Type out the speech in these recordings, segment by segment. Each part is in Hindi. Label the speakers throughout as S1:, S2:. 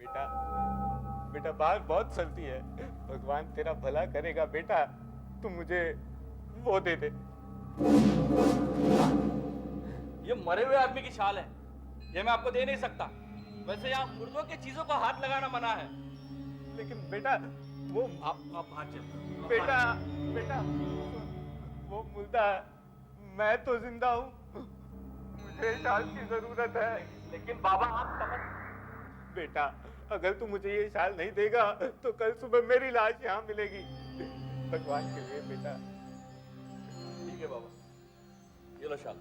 S1: बेटा बेटा बाहर बहुत सर्दी है, भगवान तेरा भला करेगा बेटा, तू मुझे वो दे दे।
S2: ये मरे हुए आदमी की शाल है, ये मैं आपको दे नहीं सकता। वैसे यहाँ मुर्दों की चीजों को हाथ लगाना मना है।
S1: लेकिन बेटा वो
S2: आप बाहर चलिए।
S1: बेटा बेटा वो मुर्दा है, मैं तो जिंदा हूँ, मुझे शाल की जरूरत है।
S2: लेकिन बाबा आप समझ,
S1: बेटा अगर तू मुझे ये शाल नहीं देगा तो कल सुबह मेरी लाश यहाँ मिलेगी, भगवान के लिए बेटा।
S2: ठीक है बाबा, ये लो शाल।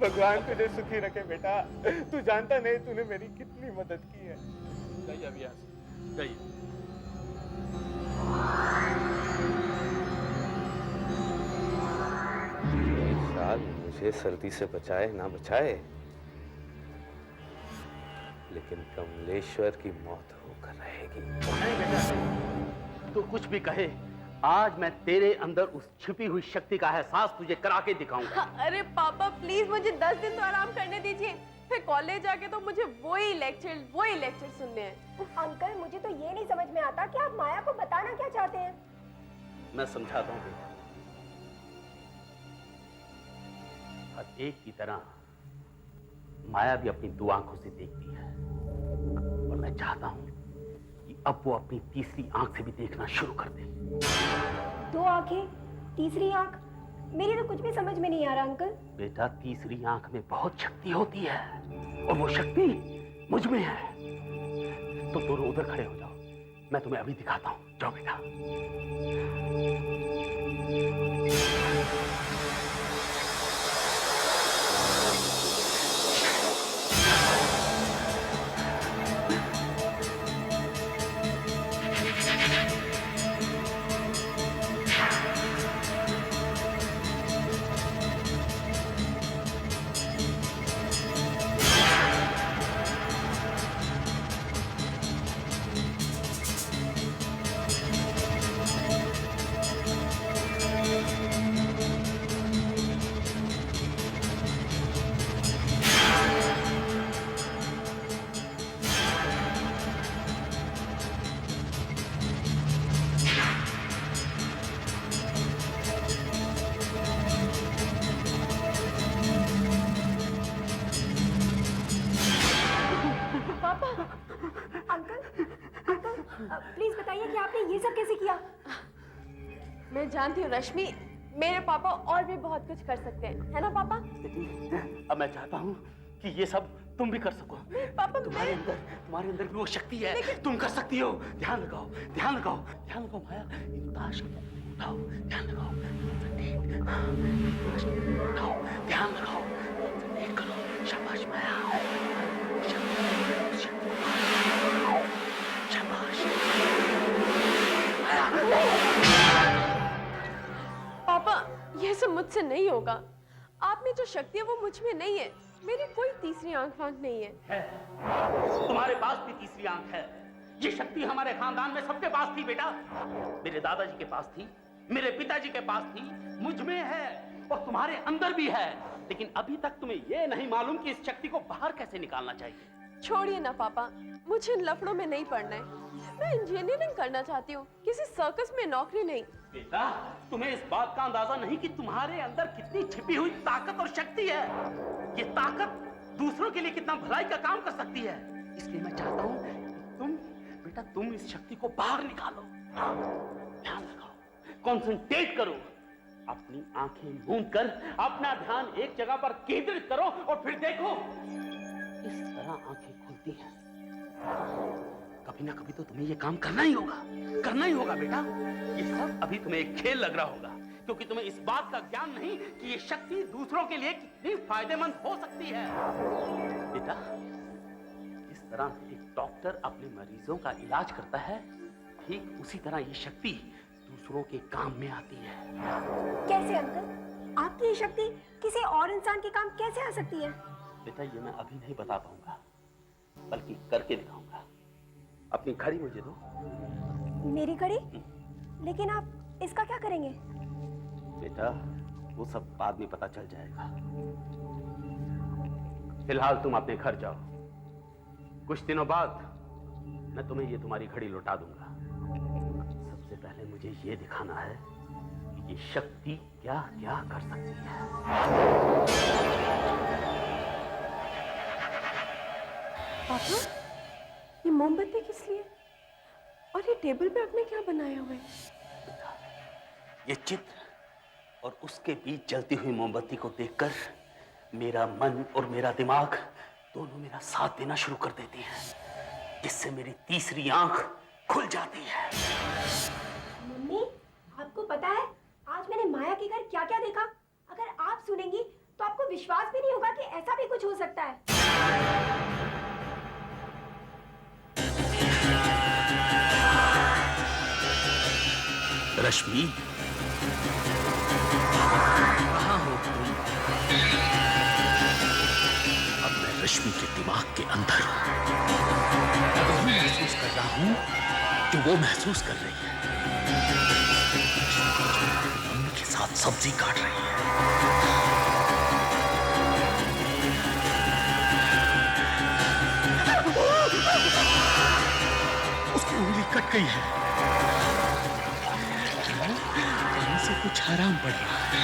S1: भगवान तुझे सुखी रखे बेटा, तू जानता नहीं तूने मेरी कितनी मदद की है।
S2: जाइए अभी यहाँ से, जाइए।
S3: शाल मुझे सर्दी से बचाए ना बचाए, लेकिन कमलेश्वर की मौत होकर रहेगी।
S4: नहीं बेटा, तू कुछ भी कहे, आज मैं तेरे अंदर उस छिपी हुई शक्ति का एहसास तुझे करा के दिखाऊंगा।
S5: अरे पापा प्लीज मुझे 10 दिन तो आराम करने दीजिए, फिर कॉलेज जाके तो मुझे वही लेक्चर सुनने हैं।
S6: अंकल मुझे तो ये नहीं समझ में आता कि आप माया को बताना क्या चाहते हैं।
S4: मैं समझाता हूँ बेटा। हर एक की तरह माया भी अपनी दो आंखों से देखती है, और मैं चाहता हूं कि अब वो अपनी तीसरी आंख से भी देखना शुरू कर दे।
S6: दो आंखें, तीसरी आंख, मेरी तो कुछ भी समझ में नहीं आ रहा अंकल।
S4: बेटा तीसरी आंख में बहुत शक्ति होती है, और वो शक्ति मुझ में है। तो दोनों उधर खड़े हो जाओ, मैं तुम्हें अभी दिखाता हूं। जाओ बेटा।
S6: प्लीज बताइए कि आपने ये सब कैसे किया।
S5: मैं जानती हूँ रश्मि, मेरे पापा और भी बहुत कुछ कर सकते हैं, है ना पापा?
S4: अब मैं चाहता हूँ कि ये सब तुम भी कर सको।
S5: पापा
S4: तुम्हारे अंदर भी वो शक्ति है, तुम कर सकती हो। ध्यान लगाओ, ध्यान लगाओ, ध्यान लगाओ माया, इन ताश को उठाओ, ध्यान लगाओ, उठाओ, ध्यान लगाओ, कंसंट्रेट करो। शाबाश माया,
S5: पापा ये सब मुझसे नहीं होगा। आप में जो शक्ति है वो मुझ में नहीं है, मेरी कोई तीसरी आंख वांख नहीं है।
S4: तुम्हारे पास भी तीसरी आंख है। ये शक्ति हमारे खानदान में सबके पास थी बेटा। मेरे दादाजी के पास थी, मेरे पिताजी के पास थी, मुझ में है, और तुम्हारे अंदर भी है। लेकिन अभी तक तुम्हें यह नहीं मालूम कि इस शक्ति को बाहर कैसे निकालना चाहिए।
S5: छोड़िए ना पापा, मुझे इन लफड़ों में नहीं पड़ना है। मैं इंजीनियरिंग करना चाहती हूँ, किसी सर्कस में नौकरी नहीं।
S4: बेटा तुम्हें इस बात का अंदाजा नहीं कि तुम्हारे अंदर कितनी छिपी हुई ताकत और शक्ति है। ये ताकत दूसरों के लिए कितना भलाई का काम कर सकती है। इसलिए मैं चाहता हूँ कि तुम इस शक्ति को बाहर निकालो। ध्यान लगाओ, कंसंट्रेट करो, अपनी आंखें मूंद कर अपना ध्यान एक जगह पर केंद्रित करो, और फिर देखो इस तरह आंखें खुलती हैं। कभी ना कभी तो तुम्हें ये काम करना ही होगा बेटा। ये सब अभी तुम्हें एक खेल लग रहा होगा, क्योंकि तुम्हें इस बात का ज्ञान नहीं कि ये शक्ति दूसरों के लिए कितनी फायदेमंद हो सकती है। बेटा इस तरह एक डॉक्टर अपने मरीजों का इलाज करता है, ठीक उसी तरह ये शक्ति दूसरों के काम में आती है।
S6: कैसे अंकल? आपकी ये शक्ति किसी और इंसान के काम कैसे आ सकती है?
S4: बेटा ये मैं अभी नहीं बता पाऊंगा, बल्कि करके दिखाऊंगा। अपनी घड़ी मुझे दो।
S6: मेरी घड़ी? लेकिन आप इसका क्या करेंगे?
S4: बेटा वो सब बाद में पता चल जाएगा। फिलहाल तुम अपने घर जाओ। कुछ दिनों बाद मैं तुम्हें ये तुम्हारी घड़ी लौटा दूंगा। सबसे पहले मुझे ये दिखाना है कि ये शक्ति क्या क्या कर सकती है।
S5: पापा, ये मोमबत्ती किस लिए? और ये टेबल पे आपने क्या बनाया हुआ है?
S4: ये चित्र और उसके बीच जलती हुई मोमबत्ती को देखकर मेरा मन और मेरा दिमाग दोनों मेरा साथ देना शुरू कर देती हैं, जिससे मेरी तीसरी आंख खुल जाती है।
S6: मम्मी, आपको पता है आज मैंने माया के घर क्या क्या देखा? अगर आप सुनेंगी तो आपको विश्वास भी नहीं होगा कि ऐसा भी कुछ हो सकता है।
S4: रश्मि, कहाँ हो तुम? अब मैं रश्मि के दिमाग के अंदर हूं। मैं वही महसूस कर रहा हूं जो वो महसूस कर रही है। मम्मी के साथ सब्जी काट रही है। उसकी उंगली कट गई है। कहीं से कुछ हराम पड़ रहा है।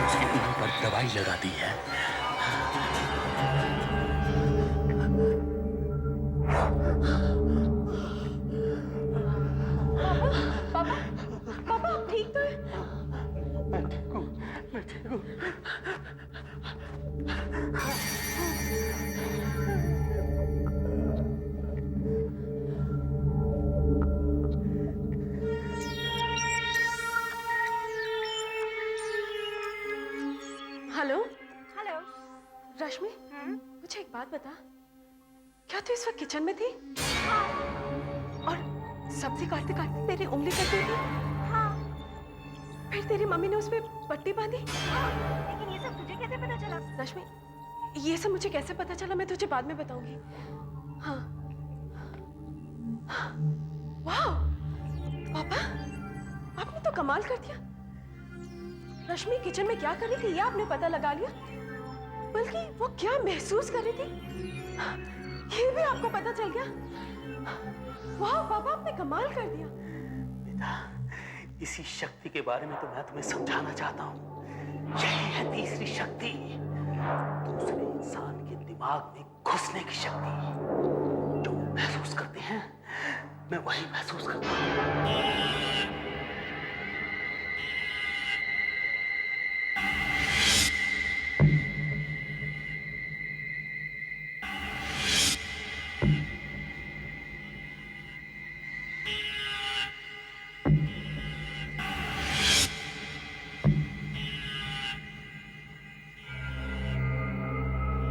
S4: उसकी उंगली पर दवाई लगा दी है।
S5: पापा, पापा आप ठीक तो है?
S4: मैं ठीक हूँ, मैं ठीक हूँ।
S5: Hello
S6: hello.
S5: रश्मि, मुझे एक बात बता, क्या तू इस वक्त किचन में थी? और सब्जी काटते काटते तेरी उंगली कट गई थी?
S6: हाँ।
S5: फिर तेरी मम्मी ने उसमें पट्टी बांधी?
S6: लेकिन ये सब तुझे कैसे पता चला?
S5: रश्मि, ये सब मुझे कैसे पता चला मैं तुझे बाद में बताऊंगी। हाँ। वाह, पापा, आपने तो कमाल कर दिया। रश्मि किचन में क्या कर रही थी ये आपने पता लगा लिया, बल्कि वो क्या महसूस कर रही थी ये भी आपको पता चल गया। वाह पापा, आपने कमाल कर दिया।
S4: बेटा, इसी शक्ति के बारे में तो मैं तुम्हें समझाना चाहता हूँ। यही है तीसरी शक्ति, दूसरे इंसान के दिमाग में घुसने की शक्ति। जो वो महसूस करते हैं मैं वही महसूस करता हूँ।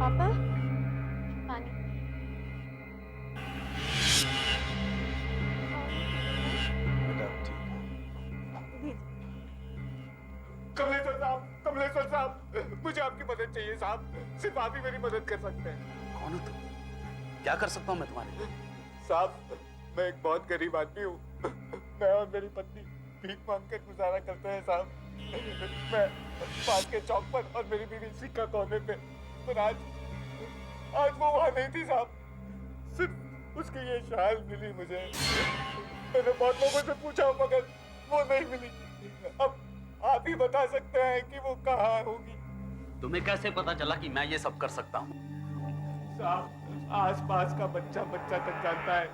S5: पापा, पानी।
S1: कमलेश्वर साहब, कमलेश्वर साहब, मुझे आपकी मदद चाहिए साहब। सिर्फ आप ही मेरी मदद कर सकते हैं।
S4: कौन हो तुम? क्या कर सकता हूँ मैं तुम्हारे लिए?
S1: साहब, मैं एक बहुत गरीब आदमी हूँ। मैं और मेरी पत्नी भीख मांग कर गुजारा करते हैं साहब। मैं पास के चौक पर और मेरी बीवी सिक्का कोने पे, पर आज वो वहाँ नहीं थी साहब। सिर्फ उसकी ये शाल मिली मुझे। मैंने बहुत लोगों से पूछा मगर वो नहीं मिली। अब आप ही बता सकते हैं कि वो कहाँ होगी।
S4: तुम्हें कैसे पता चला कि मैं ये सब कर सकता हूँ?
S1: साहब, आसपास का बच्चा तक जानता है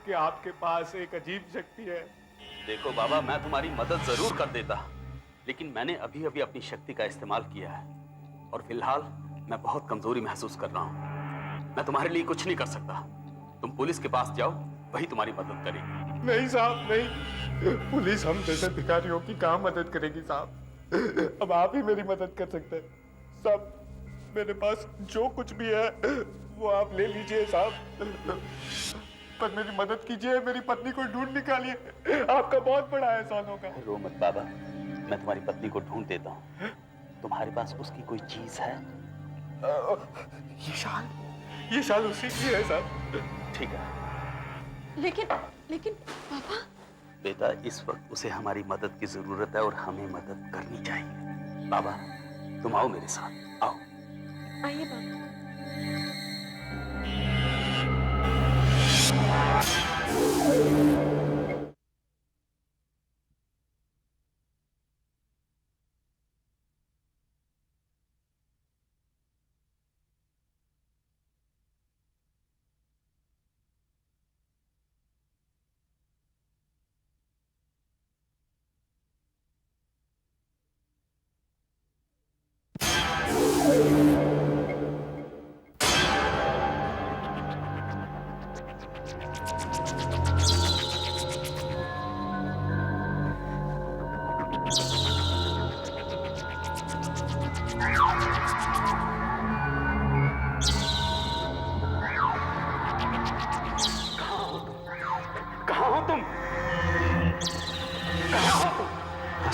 S1: कि आपके पास एक अजीब शक्ति है।
S4: देखो बाबा, मैं तुम्हारी मदद जरूर कर देता, लेकिन मैंने अभी अभी अपनी शक्ति का इस्तेमाल किया है और फिलहाल मैं बहुत कमजोरी महसूस कर रहा हूँ। मैं तुम्हारे लिए कुछ नहीं कर सकता। तुम पुलिस के पास जाओ, वही तुम्हारी मदद करेगी।
S1: नहीं साहब, नहीं। पुलिस हम जैसे भिखारियों की कहाँ मदद करेगी साहब। अब आप ही मेरी मदद कर सकते हैं साहब। मेरे पास जो कुछ भी है वो आप ले लीजिए साहब, पर मेरी मदद कीजिए। मेरी पत्नी को ढूंढ निकालिए। आपका बहुत बड़ा एहसान होगा।
S4: रो मत बाबा, मैं तुम्हारी पत्नी को ढूंढ देता हूँ। तुम्हारे पास उसकी कोई चीज है?
S1: ये शाल उसी की है साहब।
S4: ठीक है
S5: लेकिन पापा,
S4: बेटा, इस वक्त उसे हमारी मदद की जरूरत है और हमें मदद करनी चाहिए। बाबा, तुम आओ मेरे साथ, आओ।
S5: आइए पापा।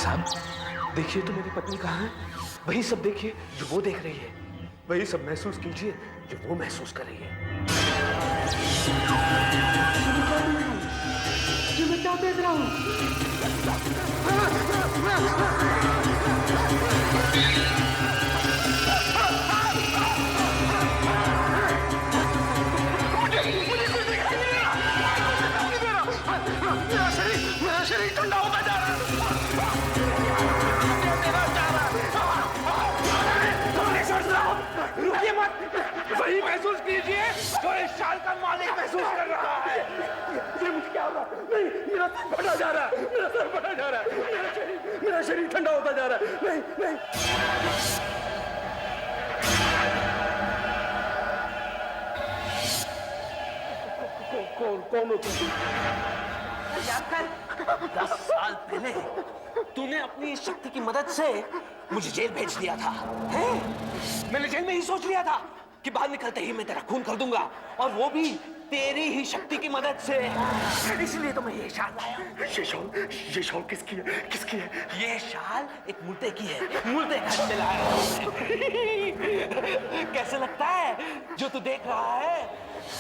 S3: साहब देखिए तो मेरी पत्नी कहाँ है? वही सब देखिए जो वो देख रही है, वही सब महसूस कीजिए जो वो महसूस कर रही है।
S4: जो मैं क्या देख रहा हूँ? मेरा शरीर ठंडा होता जा रहा है। रुकिए मत, वही महसूस कीजिए जो इस शाल का मालिक महसूस कर रहा है। ये मुझे क्या हो रहा है? नहीं, मेरा सर फटा जा रहा है, मेरा सर फटा जा रहा है, मेरा शरीर ठंडा होता जा रहा है। नहीं नहीं, कौन हो तुम? 10 साल पहले तूने अपनी इस शक्ति की मदद से मुझे जेल भेज दिया था, हैं? मैंने जेल में ही सोच लिया था कि बाहर निकलते ही मैं तेरा खून कर दूंगा, और वो भी तेरी ही शक्ति की मदद से। इसलिए तो मैं ये शाल लाया हूं। ये शाल किसकी है? किसकी है? ये शाल एक मुर्दे की है, मुर्दे घर से लाया हूं मैं। कैसे लगता है? जो तू देख रहा है,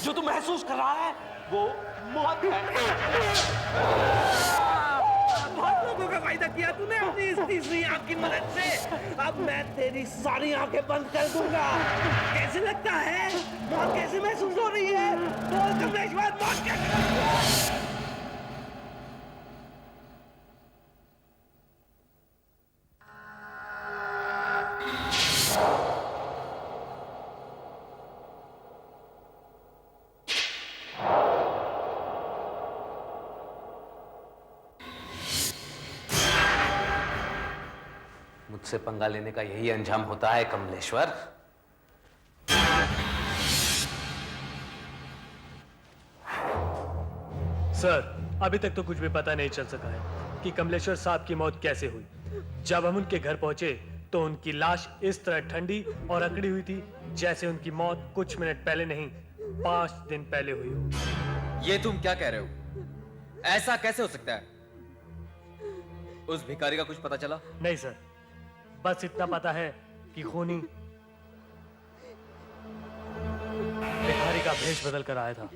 S4: जो तू महसूस कर रहा है, वो मौत है। बहुत लोगों का फायदा किया तूने अपनी इस तीसरी आंख की मदद से। अब मैं तेरी सारी आंखें बंद कर दूंगा। कैसे लगता है? मौत कैसे महसूस हो रही है? बोल कमलेश्वर, मौत कैसे?
S3: मुझसे पंगा लेने का यही अंजाम होता है कमलेश्वर।
S7: सर, अभी तक तो कुछ भी पता नहीं चल सका है कि कमलेश्वर साहब की मौत कैसे हुई। जब हम उनके घर पहुंचे तो उनकी लाश इस तरह ठंडी और अकड़ी हुई थी जैसे उनकी मौत कुछ मिनट पहले नहीं 5 दिन पहले हुई हो।
S8: ये तुम क्या कह रहे हो? ऐसा कैसे हो सकता है? उस भिखारी का कुछ पता चला?
S7: नहीं सर, बस इतना पता है कि खूनी भिखारी का भेष बदल कर आया था।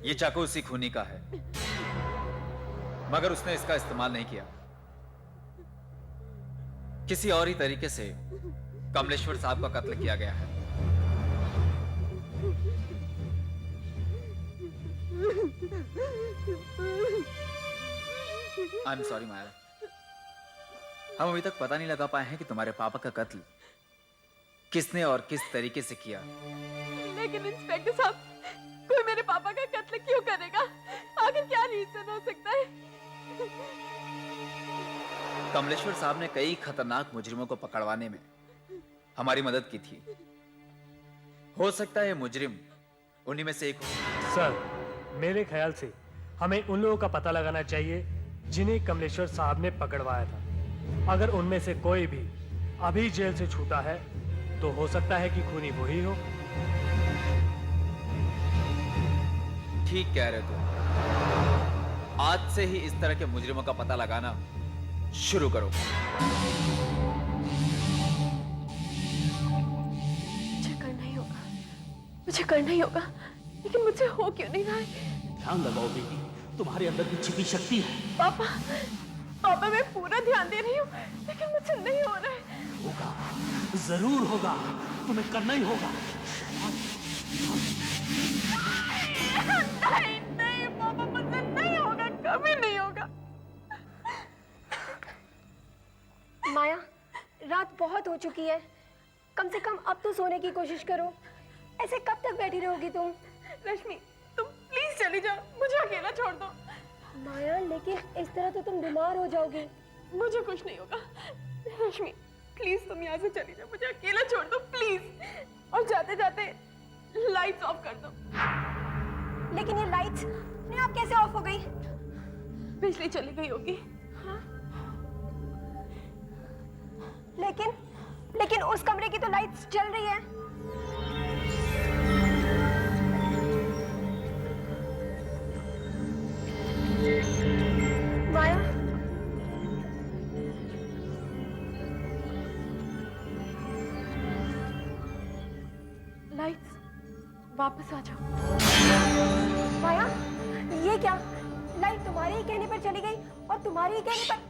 S8: ये चाकू उसी खूनी का है, मगर उसने इसका इस्तेमाल नहीं किया। किसी और ही तरीके से कमलेश्वर साहब का कत्ल किया गया है। आई एम सॉरी माया, हम अभी तक पता नहीं लगा पाए हैं कि तुम्हारे पापा का कत्ल किसने और किस तरीके से किया।
S5: लेकिन इंस्पेक्टर साहब, कोई मेरे पापा का कत्ल क्यों करेगा? आखिर क्या रीजन हो सकता है?
S8: कमलेश्वर साहब ने कई खतरनाक मुजरिमों को पकड़वाने में हमारी मदद की थी। हो सकता है मुजरिम उन्हीं में से एक हो।
S7: सर, मेरे ख्याल से हमें उन लोगों का पता लगाना चाहिए जिन्हें कमलेश्वर साहब ने पकड़वाया था। अगर उनमें से कोई भी अभी जेल से छूटा है तो हो सकता है कि खूनी वही हो।
S8: ठीक कह रहे तुम। आज से ही इस तरह के मुजरिमों का पता लगाना शुरू करो।
S5: मुझे करना ही होगा, मुझे करना ही होगा, लेकिन मुझसे हो क्यों नहीं रहा है?
S4: ध्यान लगाओ बेटी, तुम्हारे अंदर भी छिपी शक्ति है।
S5: पापा, पापा मैं पूरा ध्यान दे रही हूँ, लेकिन मुझसे नहीं हो रहा है।
S4: होगा, जरूर होगा, तुम्हें करना ही होगा।
S5: नहीं नहीं पापा, मुझसे नहीं होगा, कभी नहीं होगा।
S6: माया, रात बहुत हो चुकी है, कम से कम अब तो सोने की कोशिश करो। ऐसे कब तक बैठी रहोगी तुम?
S5: रश्मि, तुम प्लीज चली जाओ, मुझे अकेला छोड़ दो।
S6: माया, लेकिन इस तरह तो तुम बीमार हो जाओगी।
S5: मुझे कुछ नहीं होगा। रश्मि, प्लीज तुम यहाँ से चली जाओ, मुझे अकेला छोड़ दो प्लीज। और जाते जाते लाइट्स ऑफ कर दो।
S6: लेकिन ये लाइट्स अपने आप कैसे ऑफ हो गई?
S5: बिजली चली गई होगी।
S6: हाँ? लेकिन उस कमरे की तो लाइट्स जल रही है। माया,
S5: लाइट्स वापस आ जाओ।
S6: माया, ये क्या? लाइट तुम्हारे ही कहने पर चली गई और तुम्हारे ही कहने पर।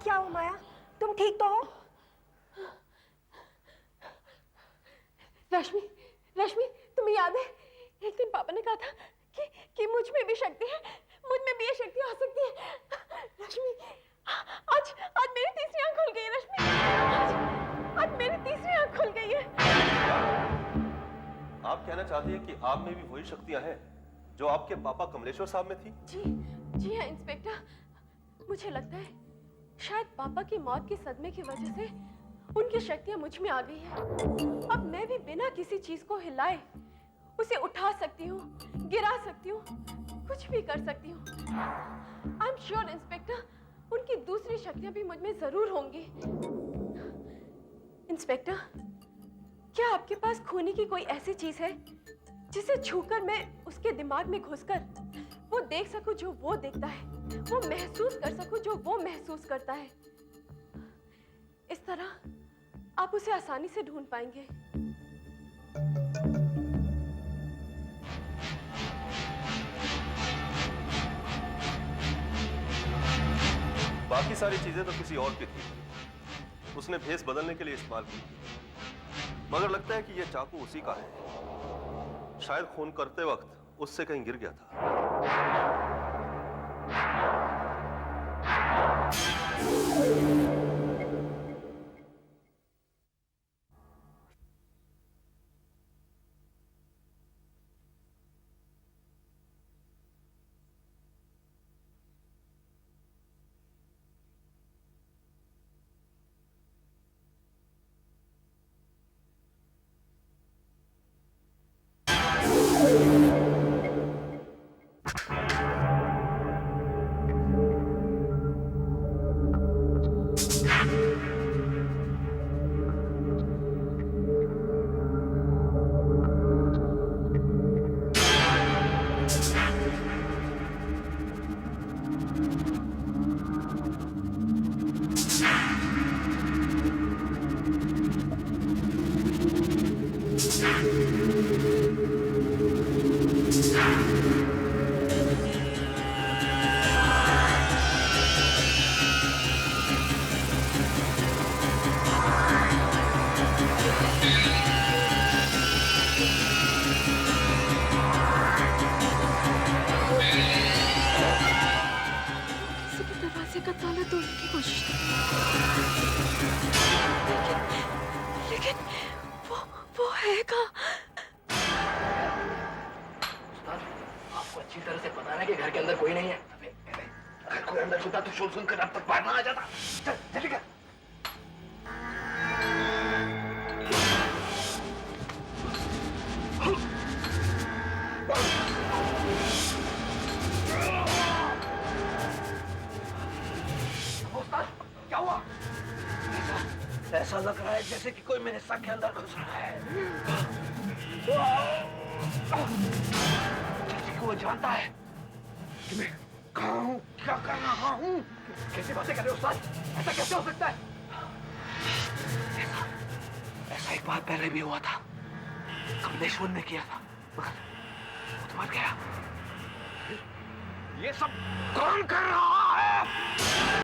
S6: क्या हो माया, तुम ठीक तो हो?
S5: रश्मि, रश्मि, तुम्हें याद है एक दिन पापा ने कहा था कि मुझ में भी शक्ति है, मुझ में भी ये शक्ति आ सकती है। रश्मि, आज आज मेरी तीसरी आंख खुल गई है। रश्मि, आज मेरी तीसरी आंख खुल गई है।
S9: आप कहना चाहती हैं कि आप में भी वही शक्तियां हैं जो आपके पापा कमलेश्वर साहब में थी?
S5: जी हाँ इंस्पेक्टर, मुझे लगता है शायद पापा की मौत के सदमे की वजह से उनकी शक्तियां मुझ में आ गई हैं। अब मैं भी बिना किसी चीज को हिलाए उसे उठा सकती हूँ, गिरा सकती हूँ, कुछ भी कर सकती हूँ। आई एम श्योर इंस्पेक्टर, उनकी दूसरी शक्तियां भी मुझ में जरूर होंगी। इंस्पेक्टर, क्या आपके पास खोने की कोई ऐसी चीज है जिसे छूकर मैं उसके दिमाग में घुसकर वो देख सकूं जो वो देखता है, वो महसूस कर सकूं जो वो महसूस करता है? इस तरह आप उसे आसानी से ढूंढ पाएंगे।
S9: बाकी सारी चीजें तो किसी और की थी, उसने भेस बदलने के लिए इस्तेमाल की, मगर लगता है कि यह चाकू उसी का है। शायद खून करते वक्त उससे कहीं गिर गया था।
S5: का ताला तोड़ने की कोशिश की, लेकिन वो है कहाँ?
S3: अच्छी तरह से पता है कि घर के अंदर कोई नहीं है। अगर कोई अंदर छुपा तो शोर सुनकर अब तक बाहर ना आ जाता। चल जल्दी कर। क्या हुआ? ऐसा लग रहा है जैसे कि कोई मेरे सर के अंदर घुस रहा है। जैसे कि वो जानता है कि मैं कहाँ हूँ, क्या कर रहा हूँ। कैसी बातें कर रहे हो उस्ताद? ऐसा कैसे हो सकता है? ऐसा एक बार पहले भी हुआ था, कमलेश्वर ने किया था, मगर वो तो मर गया। ये सब कौन कर रहा है?